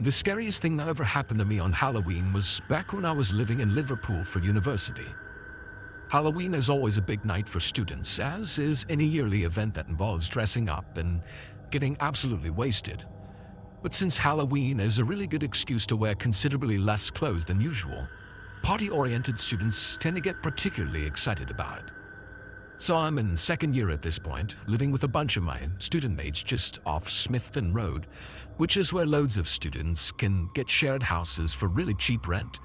The scariest thing that ever happened to me on Halloween was back when I was living in Liverpool for university. Halloween is always a big night for students, as is any yearly event that involves dressing up and getting absolutely wasted. But since Halloween is a really good excuse to wear considerably less clothes than usual, party-oriented students tend to get particularly excited about it. So I'm in second year at this point, living with a bunch of my student mates just off Smithton Road, which is where loads of students can get shared houses for really cheap rent.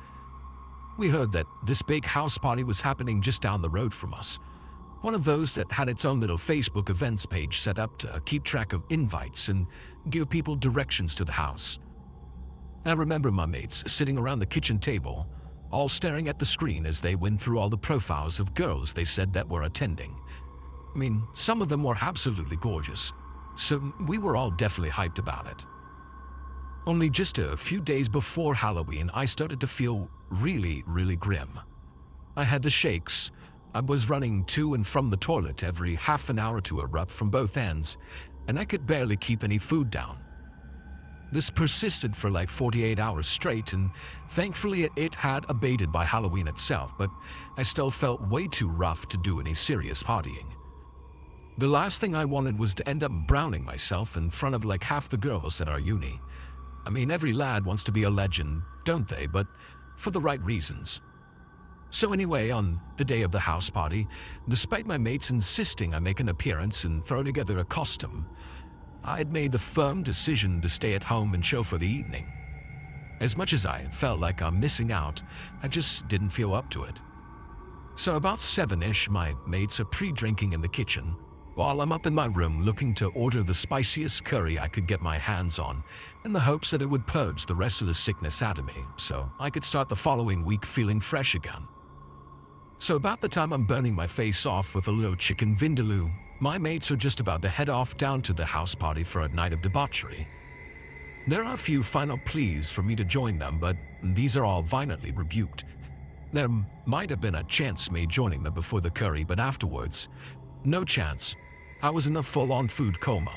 We heard that this big house party was happening just down the road from us, one of those that had its own little Facebook events page set up to keep track of invites and give people directions to the house. I remember my mates sitting around the kitchen table, all staring at the screen as they went through all the profiles of girls they said that were attending. I mean, some of them were absolutely gorgeous, so we were all definitely hyped about it. Only just a few days before Halloween, I started to feel really grim. I had the shakes. I was running to and from the toilet every half an hour to erupt from both ends, and I could barely keep any food down. This persisted for like 48 hours straight, and thankfully it had abated by Halloween itself, but I still felt way too rough to do any serious partying. The last thing I wanted was to end up browning myself in front of like half the girls at our uni. I mean, every lad wants to be a legend, don't they? But for the right reasons. So anyway, on the day of the house party, despite my mates insisting I make an appearance and throw together a costume, I had made the firm decision to stay at home and chill for the evening. As much as I felt like I'm missing out, I just didn't feel up to it. So about 7-ish, my mates are pre-drinking in the kitchen, while I'm up in my room looking to order the spiciest curry I could get my hands on, in the hopes that it would purge the rest of the sickness out of me, so I could start the following week feeling fresh again. So about the time I'm burning my face off with a little chicken vindaloo, my mates are just about to head off down to the house party for a night of debauchery. There are a few final pleas for me to join them, but these are all violently rebuked. There might have been a chance me joining them before the curry, but afterwards, no chance. I was in a full-on food coma.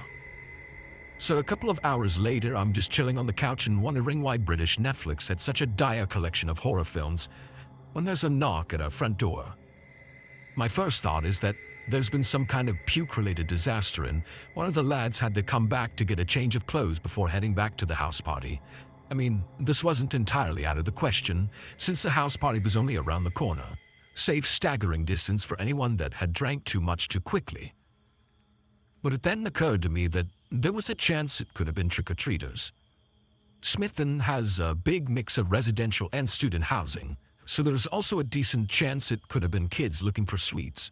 So a couple of hours later, I'm just chilling on the couch and wondering why British Netflix had such a dire collection of horror films when there's a knock at our front door. My first thought is that there's been some kind of puke-related disaster and one of the lads had to come back to get a change of clothes before heading back to the house party. I mean, this wasn't entirely out of the question, since the house party was only around the corner, safe staggering distance for anyone that had drank too much too quickly. But it then occurred to me that there was a chance it could have been trick-or-treaters. Smithton has a big mix of residential and student housing, so there's also a decent chance it could have been kids looking for sweets.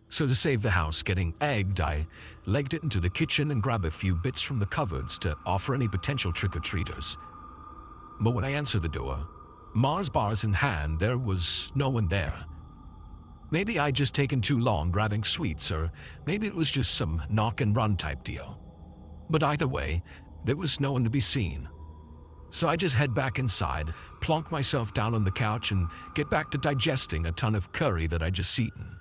So to save the house getting egged, I legged it into the kitchen and grabbed a few bits from the cupboards to offer any potential trick-or-treaters. But when I answered the door, Mars bars in hand, there was no one there. Maybe I'd just taken too long grabbing sweets, or maybe it was just some knock-and-run type deal. But either way, there was no one to be seen. So I just head back inside, plonk myself down on the couch, and get back to digesting a ton of curry that I'd just eaten.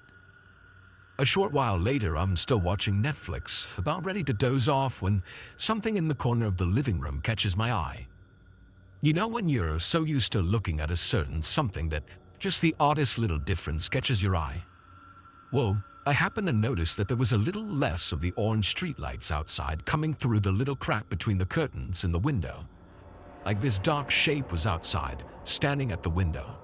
A short while later, I'm still watching Netflix, about ready to doze off when something in the corner of the living room catches my eye. You know when you're so used to looking at a certain something that just the oddest little difference catches your eye? Well, I happened to notice that there was a little less of the orange streetlights outside coming through the little crack between the curtains and the window. Like this dark shape was outside, standing at the window.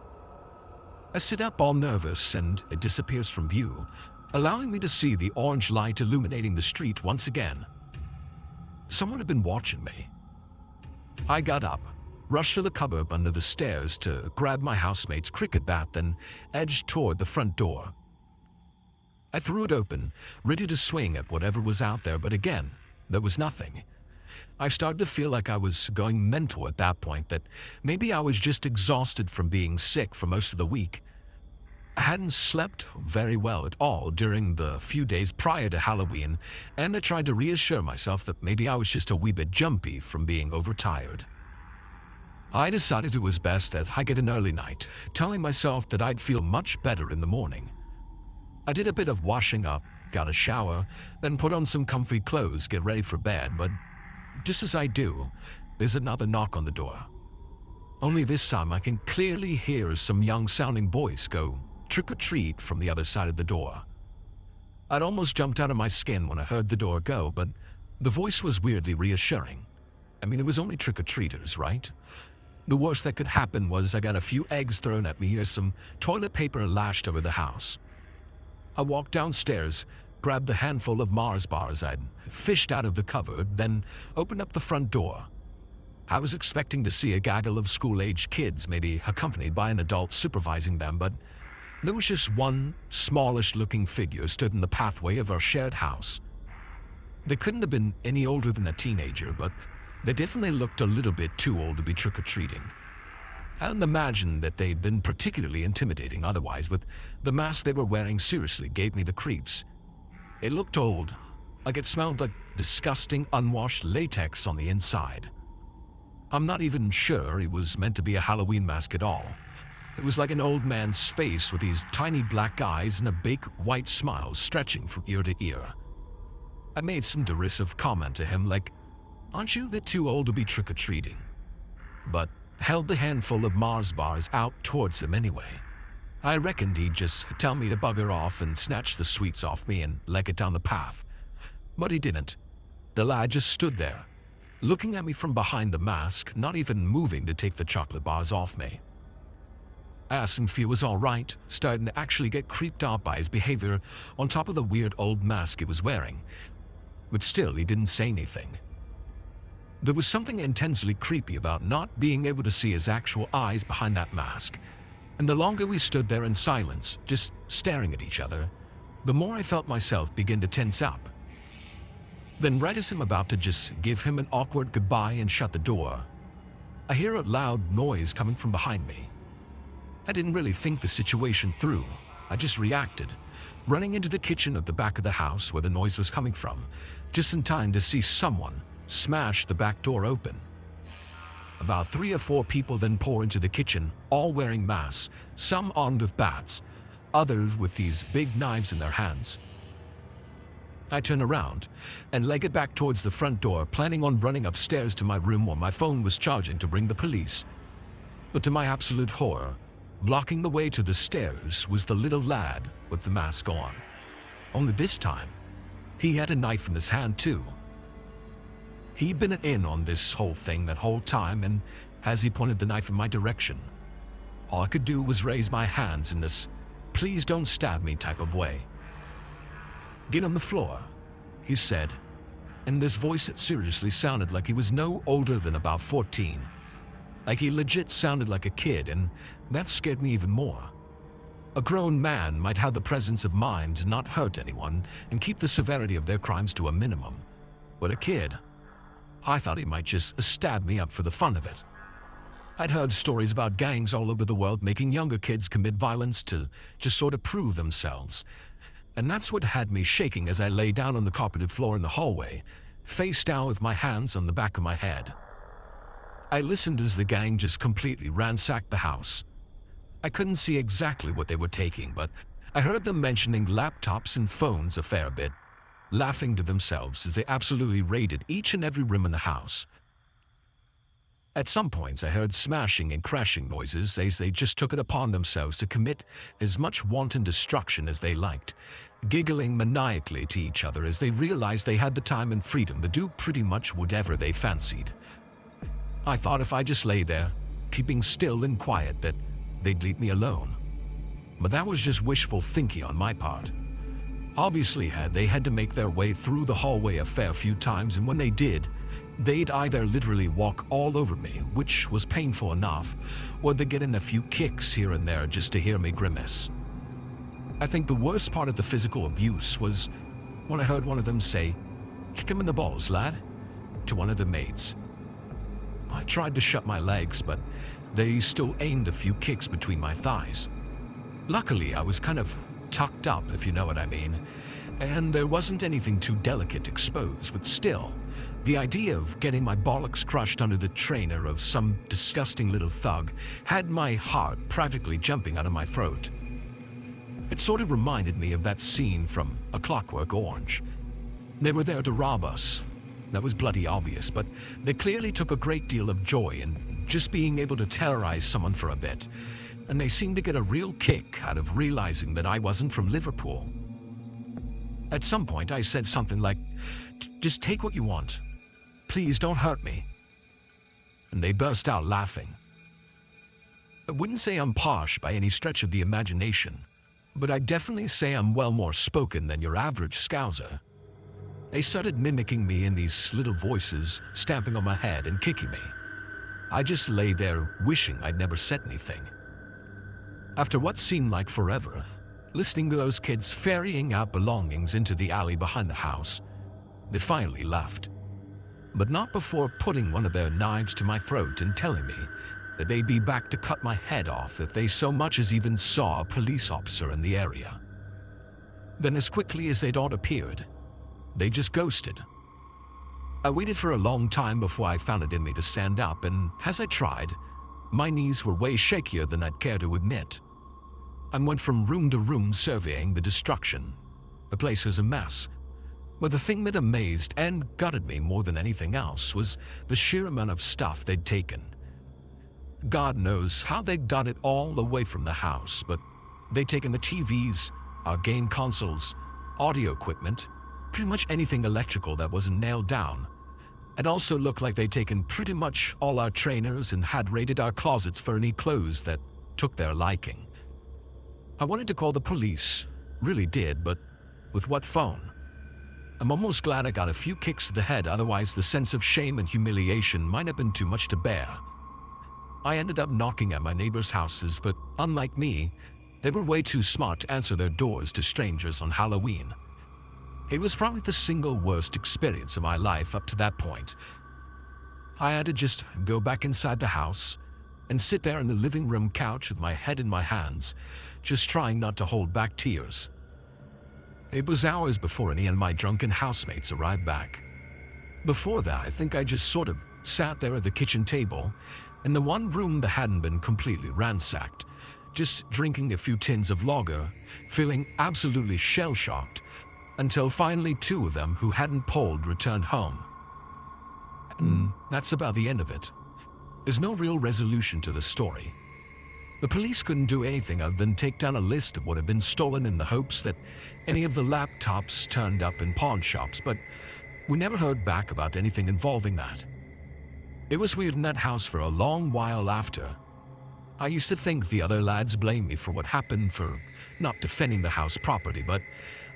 I sit up all nervous and it disappears from view, allowing me to see the orange light illuminating the street once again. Someone had been watching me. I got up, rushed to the cupboard under the stairs to grab my housemate's cricket bat, then edged toward the front door. I threw it open, ready to swing at whatever was out there, but again, there was nothing. I started to feel like I was going mental at that point, that maybe I was just exhausted from being sick for most of the week. I hadn't slept very well at all during the few days prior to Halloween, and I tried to reassure myself that maybe I was just a wee bit jumpy from being overtired. I decided it was best that I get an early night, telling myself that I'd feel much better in the morning. I did a bit of washing up, got a shower, then put on some comfy clothes, get ready for bed, but just as I do, there's another knock on the door. Only this time I can clearly hear some young-sounding voice go, "Trick or treat," from the other side of the door. I'd almost jumped out of my skin when I heard the door go, but the voice was weirdly reassuring. I mean, it was only trick-or-treaters, right? The worst that could happen was I got a few eggs thrown at me or some toilet paper lashed over the house. I walked downstairs, grabbed the handful of Mars bars I'd fished out of the cupboard, then opened up the front door. I was expecting to see a gaggle of school-aged kids, maybe accompanied by an adult supervising them, but there was just one smallish-looking figure stood in the pathway of our shared house. They couldn't have been any older than a teenager, but they definitely looked a little bit too old to be trick-or-treating. I hadn't imagined that they'd been particularly intimidating otherwise, but the mask they were wearing seriously gave me the creeps. It looked old, like it smelled like disgusting unwashed latex on the inside. I'm not even sure it was meant to be a Halloween mask at all. It was like an old man's face with these tiny black eyes and a big white smile stretching from ear to ear. I made some derisive comment to him like, "Aren't you a bit too old to be trick-or-treating?" But held the handful of Mars bars out towards him anyway. I reckoned he'd just tell me to bugger off and snatch the sweets off me and leg it down the path. But he didn't. The lad just stood there, looking at me from behind the mask, not even moving to take the chocolate bars off me. I asked him if he was all right, starting to actually get creeped out by his behavior on top of the weird old mask he was wearing. But still, he didn't say anything. There was something intensely creepy about not being able to see his actual eyes behind that mask, and the longer we stood there in silence, just staring at each other, the more I felt myself begin to tense up. Then right as I'm about to just give him an awkward goodbye and shut the door, I hear a loud noise coming from behind me. I didn't really think the situation through. I just reacted, running into the kitchen at the back of the house where the noise was coming from, just in time to see someone smash the back door open. About 3 or 4 people then pour into the kitchen, all wearing masks, some armed with bats, others with these big knives in their hands. I turn around and leg it back towards the front door, planning on running upstairs to my room while my phone was charging to ring the police. But to my absolute horror, blocking the way to the stairs was the little lad with the mask on. Only this time, he had a knife in his hand too. He'd been in on this whole thing that whole time, and as he pointed the knife in my direction, all I could do was raise my hands in this "please don't stab me" type of way. "Get on the floor," he said, in this voice that seriously sounded like he was no older than about 14. Like he legit sounded like a kid, and that scared me even more. A grown man might have the presence of mind to not hurt anyone and keep the severity of their crimes to a minimum. But a kid, I thought he might just stab me up for the fun of it. I'd heard stories about gangs all over the world making younger kids commit violence to just sort of prove themselves. And that's what had me shaking as I lay down on the carpeted floor in the hallway, face down with my hands on the back of my head. I listened as the gang just completely ransacked the house. I couldn't see exactly what they were taking, but I heard them mentioning laptops and phones a fair bit, laughing to themselves as they absolutely raided each and every room in the house. At some points, I heard smashing and crashing noises as they just took it upon themselves to commit as much wanton destruction as they liked, giggling maniacally to each other as they realized they had the time and freedom to do pretty much whatever they fancied. I thought if I just lay there, keeping still and quiet, that they'd leave me alone. But that was just wishful thinking on my part. Obviously, they had to make their way through the hallway a fair few times, and when they did, they'd either literally walk all over me, which was painful enough, or they'd get in a few kicks here and there just to hear me grimace. I think the worst part of the physical abuse was when I heard one of them say, "Kick him in the balls, lad," to one of the maids. I tried to shut my legs, but they still aimed a few kicks between my thighs. Luckily, I was kind of tucked up, if you know what I mean, and there wasn't anything too delicate exposed, but still, the idea of getting my bollocks crushed under the trainer of some disgusting little thug had my heart practically jumping out of my throat. It sort of reminded me of that scene from A Clockwork Orange. They were there to rob us, That was bloody obvious, but they clearly took a great deal of joy in just being able to terrorize someone for a bit, and they seemed to get a real kick out of realizing that I wasn't from Liverpool. At some point, I said something like, "Just take what you want. Please don't hurt me." And they burst out laughing. I wouldn't say I'm posh by any stretch of the imagination, but I'd definitely say I'm well more spoken than your average Scouser. They started mimicking me in these little voices, stamping on my head and kicking me. I just lay there wishing I'd never said anything. After what seemed like forever, listening to those kids ferrying out belongings into the alley behind the house, they finally left. But not before putting one of their knives to my throat and telling me that they'd be back to cut my head off if they so much as even saw a police officer in the area. Then as quickly as they'd all appeared, they just ghosted. I waited for a long time before I found it in me to stand up, and as I tried, my knees were way shakier than I'd care to admit. I went from room to room surveying the destruction. The place was a mess. But the thing that amazed and gutted me more than anything else was the sheer amount of stuff they'd taken. God knows how they got it all away from the house, but they'd taken the TVs, our game consoles, audio equipment, pretty much anything electrical that wasn't nailed down. It also looked like they'd taken pretty much all our trainers and had raided our closets for any clothes that took their liking. I wanted to call the police, really did, but with what phone? I'm almost glad I got a few kicks to the head, otherwise the sense of shame and humiliation might have been too much to bear. I ended up knocking at my neighbors' houses, but unlike me, they were way too smart to answer their doors to strangers on Halloween. It was probably the single worst experience of my life up to that point. I had to just go back inside the house and sit there in the living room couch with my head in my hands, just trying not to hold back tears. It was hours before any of my drunken housemates arrived back. Before that, I think I just sort of sat there at the kitchen table in the one room that hadn't been completely ransacked, just drinking a few tins of lager, feeling absolutely shell-shocked, until finally two of them who hadn't polled returned home. And that's about the end of it. There's no real resolution to the story. The police couldn't do anything other than take down a list of what had been stolen in the hopes that any of the laptops turned up in pawn shops, but we never heard back about anything involving that. It was weird in that house for a long while after. I used to think the other lads blamed me for what happened, for not defending the house properly, but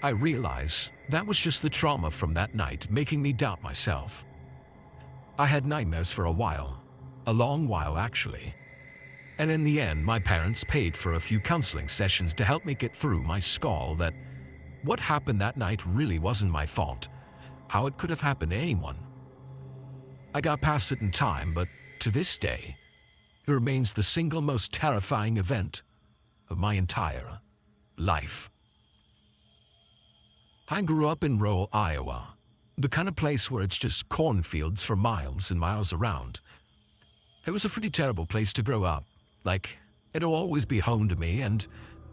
I realized that was just the trauma from that night making me doubt myself. I had nightmares for a while, a long while actually. And in the end, my parents paid for a few counseling sessions to help me get through my skull that what happened that night really wasn't my fault, how it could have happened to anyone. I got past it in time, but to this day, it remains the single most terrifying event of my entire life. I grew up in rural Iowa, the kind of place where it's just cornfields for miles and miles around. It was a pretty terrible place to grow up. Like, it'll always be home to me, and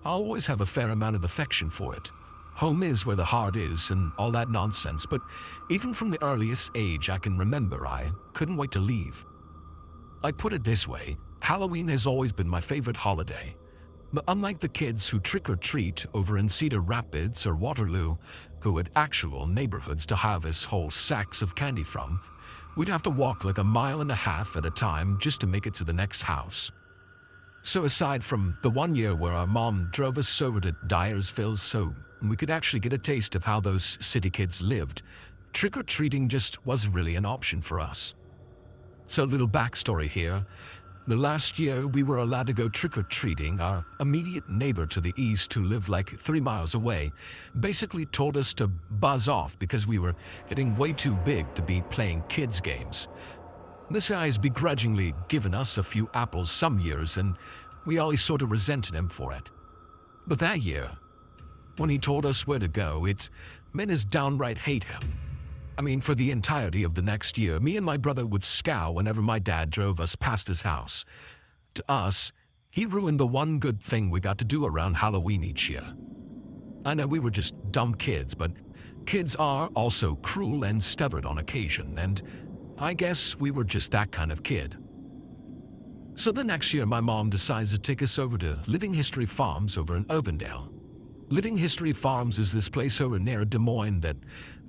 I'll always have a fair amount of affection for it. Home is where the heart is and all that nonsense, but even from the earliest age I can remember, I couldn't wait to leave. I put it this way, Halloween has always been my favorite holiday. But unlike the kids who trick-or-treat over in Cedar Rapids or Waterloo, who had actual neighborhoods to harvest whole sacks of candy from, we'd have to walk like a mile and a half at a time just to make it to the next house. So aside from the one year where our mom drove us over to Dyersville so we could actually get a taste of how those city kids lived, trick-or-treating just wasn't really an option for us. So a little backstory here. The last year we were allowed to go trick-or-treating, our immediate neighbor to the east, who lived like 3 miles away, basically told us to buzz off because we were getting way too big to be playing kids' games. This guy's begrudgingly given us a few apples some years, and we always sort of resented him for it. But that year, when he told us where to go, it made us downright hate him. I mean, for the entirety of the next year, me and my brother would scowl whenever my dad drove us past his house. To us, he ruined the one good thing we got to do around Halloween each year. I know we were just dumb kids, but Kids are also cruel and stubborn on occasion, and I guess we were just that kind of kid. So the next year, my mom decides to take us over to Living History Farms over in Urbandale. Living History Farms is this place over near Des Moines that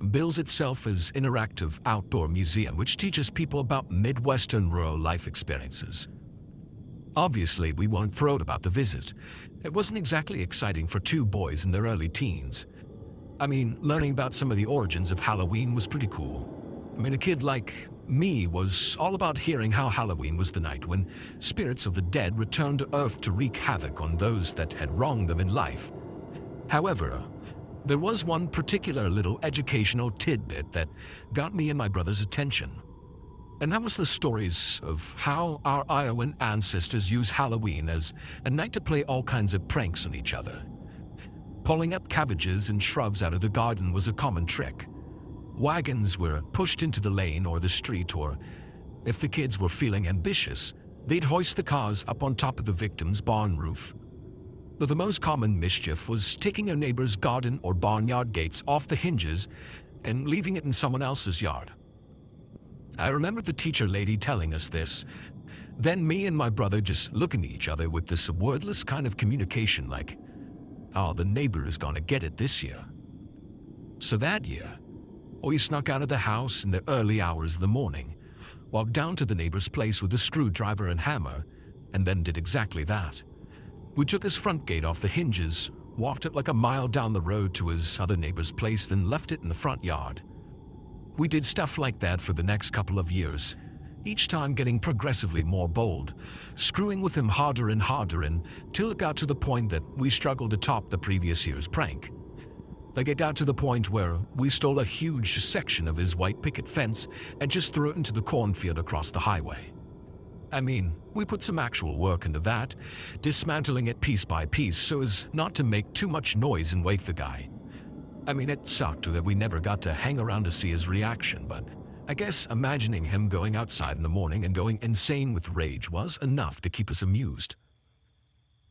bills itself as interactive outdoor museum, which teaches people about Midwestern rural life experiences. Obviously, we weren't thrilled about the visit. It wasn't exactly exciting for two boys in their early teens. I mean, learning about some of the origins of Halloween was pretty cool. I mean, a kid like me was all about hearing how Halloween was the night when spirits of the dead returned to Earth to wreak havoc on those that had wronged them in life. However, there was one particular little educational tidbit that got me and my brother's attention. And that was the stories of how our Iowan ancestors used Halloween as a night to play all kinds of pranks on each other. Pulling up cabbages and shrubs out of the garden was a common trick. Wagons were pushed into the lane or the street, or if the kids were feeling ambitious, they'd hoist the cars up on top of the victim's barn roof. But the most common mischief was taking your neighbor's garden or barnyard gates off the hinges and leaving it in someone else's yard. I remember the teacher lady telling us this. Then me and my brother just looking at each other with this wordless kind of communication like, oh, the neighbor is gonna get it this year. So that year, we snuck out of the house in the early hours of the morning, walked down to the neighbor's place with a screwdriver and hammer, and then did exactly that. We took his front gate off the hinges, walked it like a mile down the road to his other neighbor's place, then left it in the front yard. We did stuff like that for the next couple of years, each time getting progressively more bold, screwing with him harder and harder until it got to the point that we struggled to top the previous year's prank. Like it got to the point where we stole a huge section of his white picket fence and just threw it into the cornfield across the highway. I mean, we put some actual work into that, dismantling it piece by piece so as not to make too much noise and wake the guy. I mean, it sucked that we never got to hang around to see his reaction, but I guess imagining him going outside in the morning and going insane with rage was enough to keep us amused.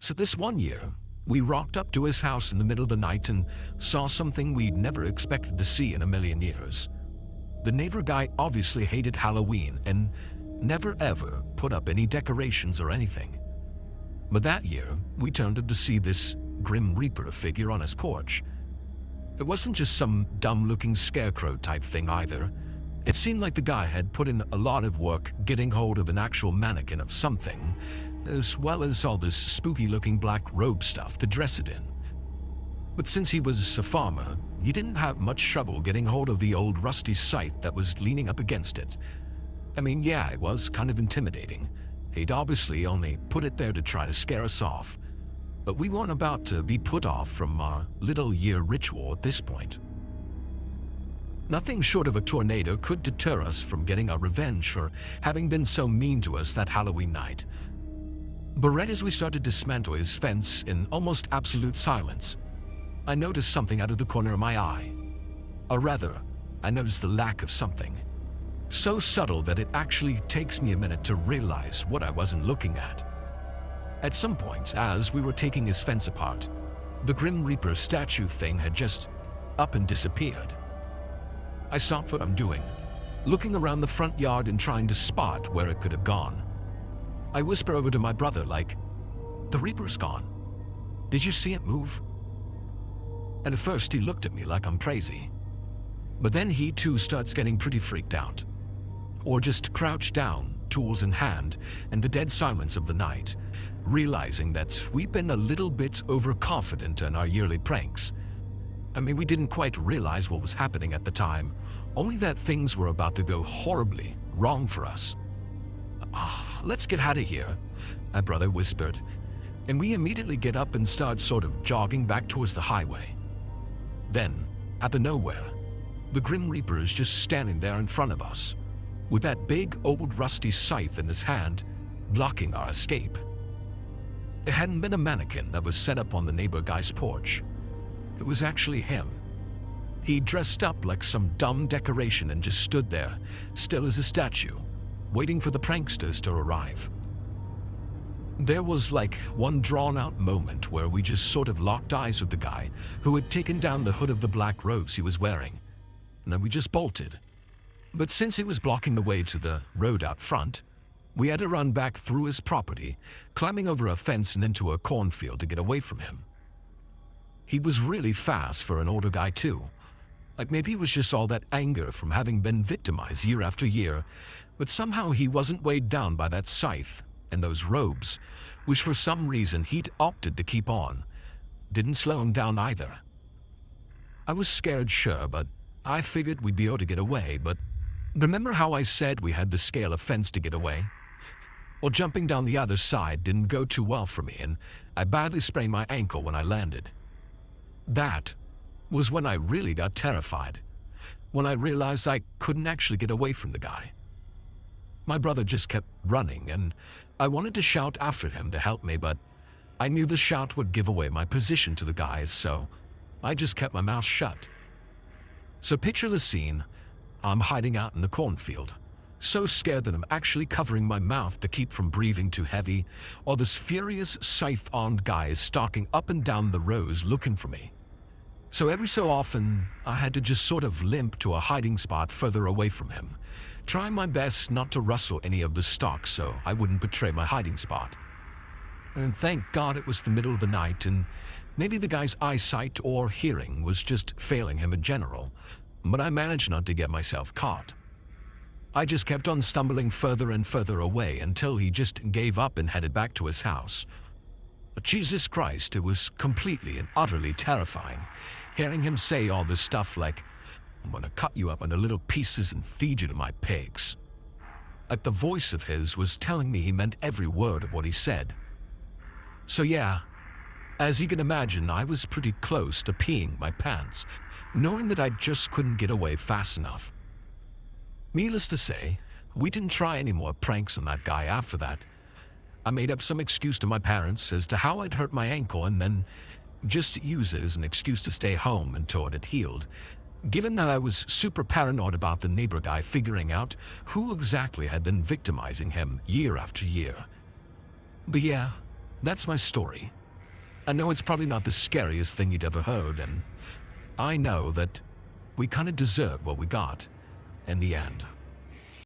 So this one year, we rocked up to his house in the middle of the night and saw something we'd never expected to see in a million years. The neighbor guy obviously hated Halloween and never ever put up any decorations or anything. But that year, we turned up to see this Grim Reaper figure on his porch. It wasn't just some dumb-looking scarecrow type thing either. It seemed like the guy had put in a lot of work getting hold of an actual mannequin of something, as well as all this spooky-looking black robe stuff to dress it in. But since he was a farmer, he didn't have much trouble getting hold of the old rusty scythe that was leaning up against it. I mean, yeah, it was kind of intimidating. He'd obviously only put it there to try to scare us off. But we weren't about to be put off from our little year ritual at this point. Nothing short of a tornado could deter us from getting our revenge for having been so mean to us that Halloween night. But right as we started to dismantle his fence in almost absolute silence, I noticed something out of the corner of my eye. Or rather, I noticed the lack of something. So subtle that it actually takes me a minute to realize what I wasn't looking at. At some point, as we were taking his fence apart, the Grim Reaper statue thing had just up and disappeared. I stopped what I'm doing, looking around the front yard and trying to spot where it could have gone. I whisper over to my brother like, "The Reaper's gone. Did you see it move?" And at first he looked at me like I'm crazy. But then he too starts getting pretty freaked out. Or just crouched down, tools in hand, in the dead silence of the night, realizing that we've been a little bit overconfident in our yearly pranks. I mean, we didn't quite realize what was happening at the time, only that things were about to go horribly wrong for us. "Let's get out of here," my brother whispered, and we immediately get up and start sort of jogging back towards the highway. Then, out of nowhere, the Grim Reaper is just standing there in front of us, with that big old rusty scythe in his hand, blocking our escape. It hadn't been a mannequin that was set up on the neighbor guy's porch. It was actually him. He dressed up like some dumb decoration and just stood there, still as a statue, waiting for the pranksters to arrive. There was like one drawn-out moment where we just sort of locked eyes with the guy who had taken down the hood of the black robes he was wearing. and then we just bolted. But since he was blocking the way to the road out front, we had to run back through his property, climbing over a fence and into a cornfield to get away from him. He was really fast for an older guy too. Like maybe it was just all that anger from having been victimized year after year, but somehow he wasn't weighed down by that scythe and those robes, which for some reason he'd opted to keep on. Didn't slow him down either. I was scared, sure, but I figured we'd be able to get away, but remember how I said we had to scale a fence to get away? Well, jumping down the other side didn't go too well for me, and I badly sprained my ankle when I landed. That was when I really got terrified, when I realized I couldn't actually get away from the guy. My brother just kept running, and I wanted to shout after him to help me, but I knew the shout would give away my position to the guys, so I just kept my mouth shut. So picture the scene. I'm hiding out in the cornfield, so scared that I'm actually covering my mouth to keep from breathing too heavy, while this furious scythe-armed guy is stalking up and down the rows looking for me. So every so often, I had to just sort of limp to a hiding spot further away from him, trying my best not to rustle any of the stalks so I wouldn't betray my hiding spot. And thank God it was the middle of the night, and maybe the guy's eyesight or hearing was just failing him in general, but I managed not to get myself caught. I just kept on stumbling further and further away until he just gave up and headed back to his house. But Jesus Christ, it was completely and utterly terrifying, hearing him say all this stuff like, "I'm gonna cut you up into little pieces and feed you to my pigs." Like the voice of his was telling me he meant every word of what he said. So yeah, as you can imagine, I was pretty close to peeing my pants, knowing that I just couldn't get away fast enough. Needless to say, we didn't try any more pranks on that guy after that. I made up some excuse to my parents as to how I'd hurt my ankle and then just use it as an excuse to stay home until it had healed, given that I was super paranoid about the neighbor guy figuring out who exactly had been victimizing him year after year. But yeah, that's my story. I know it's probably not the scariest thing you'd ever heard, and I know that we kind of deserve what we got in the end.